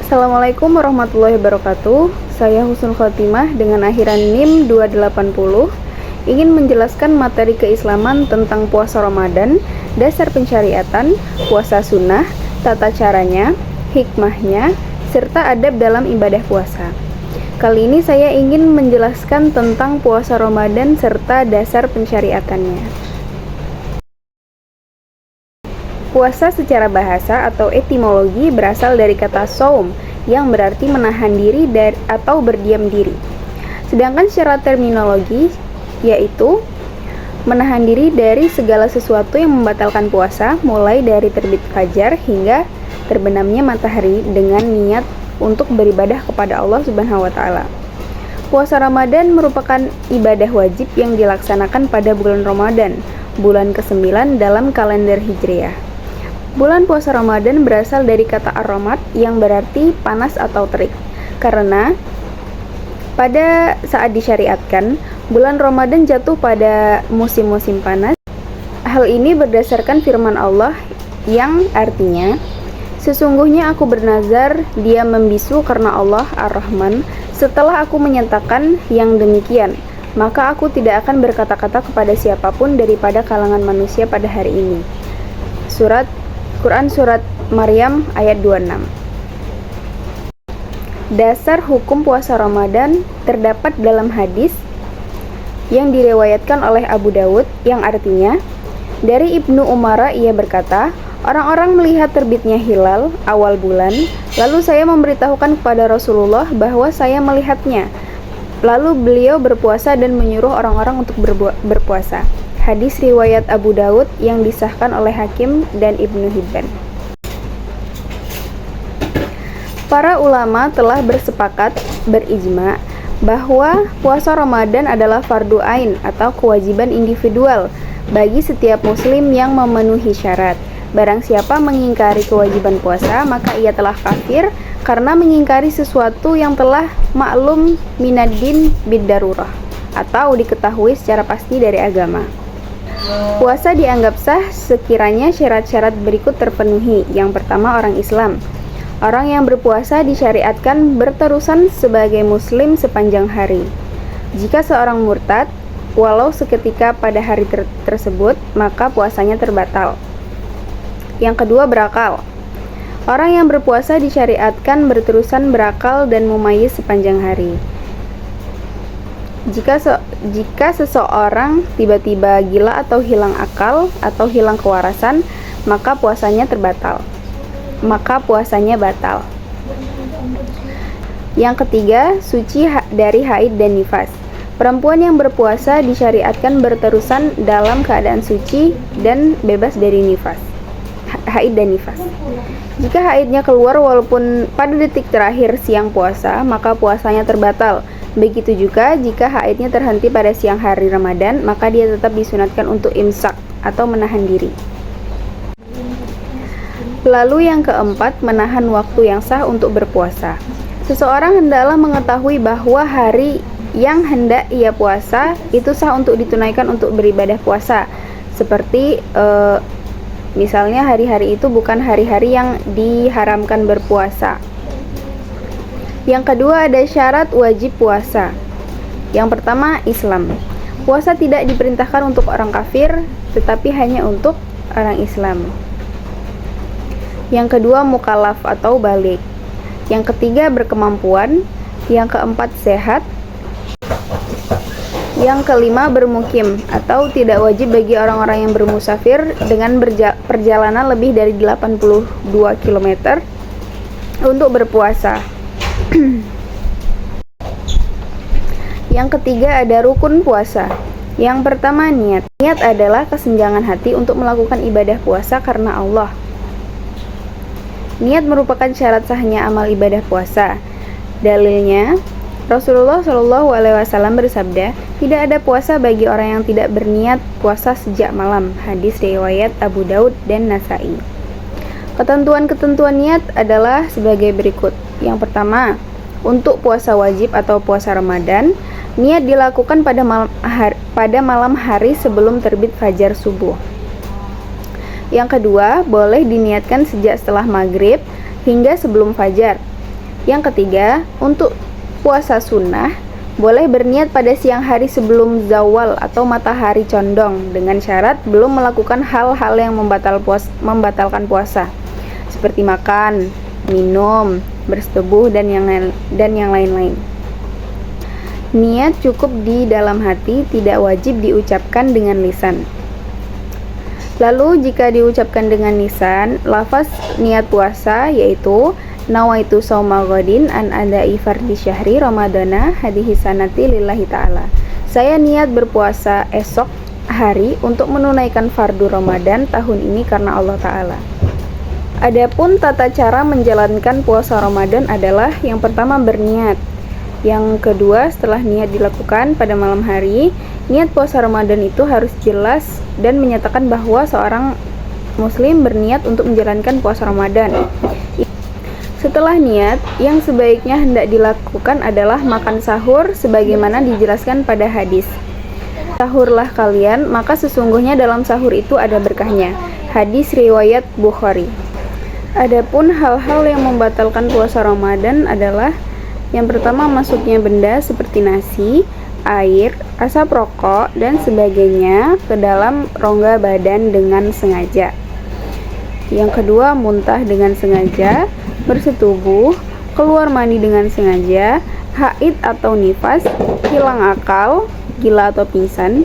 Assalamualaikum warahmatullahi wabarakatuh. Saya Husnul Khotimah dengan akhiran NIM 280 ingin menjelaskan materi keislaman tentang puasa Ramadan, dasar pensyariatan, puasa sunnah, tata caranya, hikmahnya, serta adab dalam ibadah puasa. Kali ini saya ingin menjelaskan tentang puasa Ramadan serta dasar pensyariatannya. Puasa secara bahasa atau etimologi berasal dari kata saum yang berarti menahan diri atau berdiam diri. Sedangkan secara terminologi yaitu menahan diri dari segala sesuatu yang membatalkan puasa, mulai dari terbit fajar hingga terbenamnya matahari dengan niat untuk beribadah kepada Allah Subhanahu wa taala. Puasa Ramadan merupakan ibadah wajib yang dilaksanakan pada bulan Ramadan, bulan ke-9 dalam kalender Hijriah. Bulan puasa Ramadan berasal dari kata ar-ramad yang berarti panas atau terik. Karena pada saat disyariatkan, bulan Ramadan jatuh pada musim-musim panas. Hal ini berdasarkan firman Allah yang artinya, "Sesungguhnya aku bernazar, dia membisu karena Allah Ar-Rahman. Setelah aku menyatakan yang demikian, maka aku tidak akan berkata-kata kepada siapapun daripada kalangan manusia pada hari ini." Quran Surat Maryam ayat 26. Dasar hukum puasa Ramadan terdapat dalam hadis yang diriwayatkan oleh Abu Dawud yang artinya, dari Ibnu Umar ia berkata, orang-orang melihat terbitnya hilal awal bulan, lalu saya memberitahukan kepada Rasulullah bahwa saya melihatnya. Lalu beliau berpuasa dan menyuruh orang-orang untuk berpuasa. Hadis riwayat Abu Dawud yang disahkan oleh Hakim dan Ibnu Hibban. Para ulama telah bersepakat berijma bahwa puasa Ramadan adalah fardu ain atau kewajiban individual bagi setiap muslim yang memenuhi syarat. Barang siapa mengingkari kewajiban puasa, maka ia telah kafir karena mengingkari sesuatu yang telah maklum minaddin bid-darurah atau diketahui secara pasti dari agama. Puasa dianggap sah sekiranya syarat-syarat berikut terpenuhi. Yang pertama, orang Islam. Orang yang berpuasa disyariatkan berterusan sebagai muslim sepanjang hari. Jika seorang murtad, walau seketika pada hari tersebut, maka puasanya terbatal. Yang kedua, berakal. Orang yang berpuasa disyariatkan berterusan berakal dan mumayyiz sepanjang hari. Jika seseorang tiba-tiba gila atau hilang akal atau hilang kewarasan, maka puasanya batal. Yang ketiga, suci dari haid dan nifas. Perempuan yang berpuasa disyariatkan berterusan dalam keadaan suci dan bebas dari haid dan nifas. Jika haidnya keluar walaupun pada detik terakhir siang puasa, maka puasanya terbatal. Begitu juga jika haidnya terhenti pada siang hari Ramadan, maka dia tetap disunatkan untuk imsak atau menahan diri. Lalu yang keempat, menahan waktu yang sah untuk berpuasa. Seseorang hendaklah mengetahui bahwa hari yang hendak ia puasa itu sah untuk ditunaikan untuk beribadah puasa. Seperti misalnya hari-hari itu bukan hari-hari yang diharamkan berpuasa. Yang kedua, ada syarat wajib puasa. Yang pertama, Islam. Puasa tidak diperintahkan untuk orang kafir, tetapi hanya untuk orang Islam. Yang kedua, mukallaf atau balik. Yang ketiga, berkemampuan. Yang keempat, sehat. Yang kelima, bermukim atau tidak wajib bagi orang-orang yang bermusafir dengan perjalanan lebih dari 82 km untuk berpuasa. Yang ketiga, ada rukun puasa. Yang pertama, niat. Niat adalah kesenjangan hati untuk melakukan ibadah puasa karena Allah. Niat merupakan syarat sahnya amal ibadah puasa. Dalilnya, Rasulullah SAW bersabda, tidak ada puasa bagi orang yang tidak berniat puasa sejak malam. Hadis riwayat Abu Daud dan Nasai. Ketentuan-ketentuan niat adalah sebagai berikut. Yang pertama, untuk puasa wajib atau puasa Ramadan, niat dilakukan pada malam hari sebelum terbit fajar subuh. Yang kedua, boleh diniatkan sejak setelah maghrib hingga sebelum fajar. Yang ketiga, untuk puasa sunnah, boleh berniat pada siang hari sebelum zawal atau matahari condong dengan syarat belum melakukan hal-hal yang membatalkan puasa, seperti makan, minum, bersetubuh, dan yang lain-lain. Niat cukup di dalam hati, tidak wajib diucapkan dengan lisan. Lalu jika diucapkan dengan lisan, lafaz niat puasa yaitu nawaitu shauma ghadin an adai fardhi syahri ramadana hadhihi sanati lillahi ta'ala. Saya niat berpuasa esok hari untuk menunaikan fardu Ramadan tahun ini karena Allah Ta'ala. Adapun tata cara menjalankan puasa Ramadan adalah yang pertama berniat. Yang kedua, setelah niat dilakukan pada malam hari, niat puasa Ramadan itu harus jelas dan menyatakan bahwa seorang muslim berniat untuk menjalankan puasa Ramadan. Setelah niat, yang sebaiknya hendak dilakukan adalah makan sahur sebagaimana dijelaskan pada hadis. Sahurlah kalian, maka sesungguhnya dalam sahur itu ada berkahnya. Hadis riwayat Bukhari. Adapun hal-hal yang membatalkan puasa Ramadan adalah yang pertama, masuknya benda seperti nasi, air, asap rokok, dan sebagainya ke dalam rongga badan dengan sengaja. Yang kedua, muntah dengan sengaja, bersetubuh, keluar mani dengan sengaja, haid atau nifas, hilang akal, gila atau pingsan,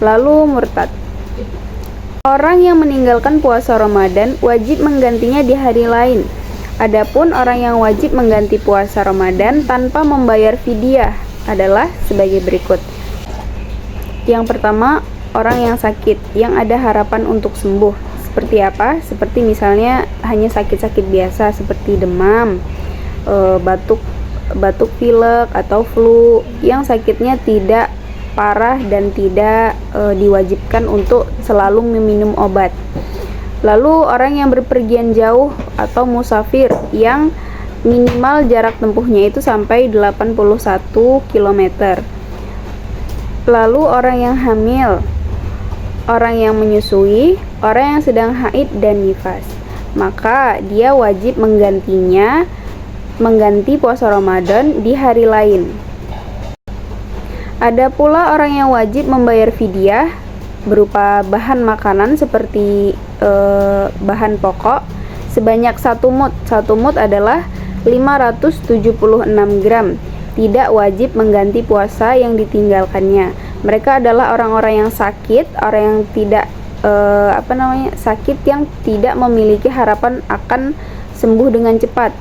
lalu murtad. Orang yang meninggalkan puasa Ramadan wajib menggantinya di hari lain. Adapun orang yang wajib mengganti puasa Ramadan tanpa membayar fidyah adalah sebagai berikut. Yang pertama, orang yang sakit yang ada harapan untuk sembuh. Seperti apa? Seperti misalnya hanya sakit-sakit biasa seperti demam, batuk pilek atau flu yang sakitnya tidak parah dan tidak diwajibkan untuk selalu meminum obat. Lalu orang yang berpergian jauh atau musafir yang minimal jarak tempuhnya itu sampai 81 km. Lalu orang yang hamil, orang yang menyusui, orang yang sedang haid dan nifas, maka dia wajib mengganti puasa Ramadan di hari lain. Ada pula orang yang wajib membayar fidyah berupa bahan makanan seperti bahan pokok sebanyak 1 mud. 1 mud adalah 576 gram. Tidak wajib mengganti puasa yang ditinggalkannya. Mereka adalah orang-orang yang sakit, orang yang tidak sakit yang tidak memiliki harapan akan sembuh dengan cepat.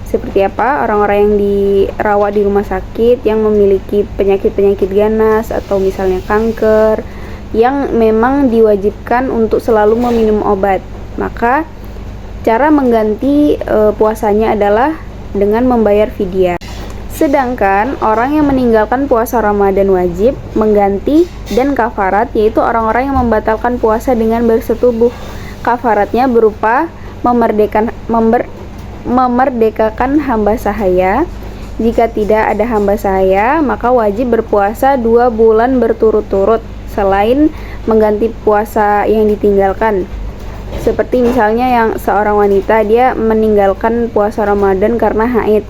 Seperti apa? Orang-orang yang dirawat di rumah sakit yang memiliki penyakit-penyakit ganas atau misalnya kanker yang memang diwajibkan untuk selalu meminum obat. Maka cara mengganti puasanya adalah dengan membayar fidyah. Sedangkan orang yang meninggalkan puasa Ramadan wajib mengganti dan kafarat, yaitu orang-orang yang membatalkan puasa dengan bersetubuh. Kafaratnya berupa memerdekakan hamba sahaya. Jika tidak ada hamba sahaya, maka wajib berpuasa 2 bulan berturut-turut selain mengganti puasa yang ditinggalkan. Seperti misalnya yang seorang wanita dia meninggalkan puasa Ramadan karena haid.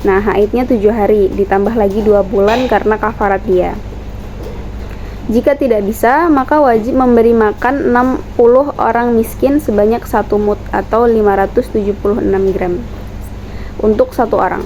Nah, haidnya 7 hari ditambah lagi 2 bulan karena kafarat dia. Jika tidak bisa, maka wajib memberi makan 60 orang miskin sebanyak 1 mud atau 576 gram untuk 1 orang.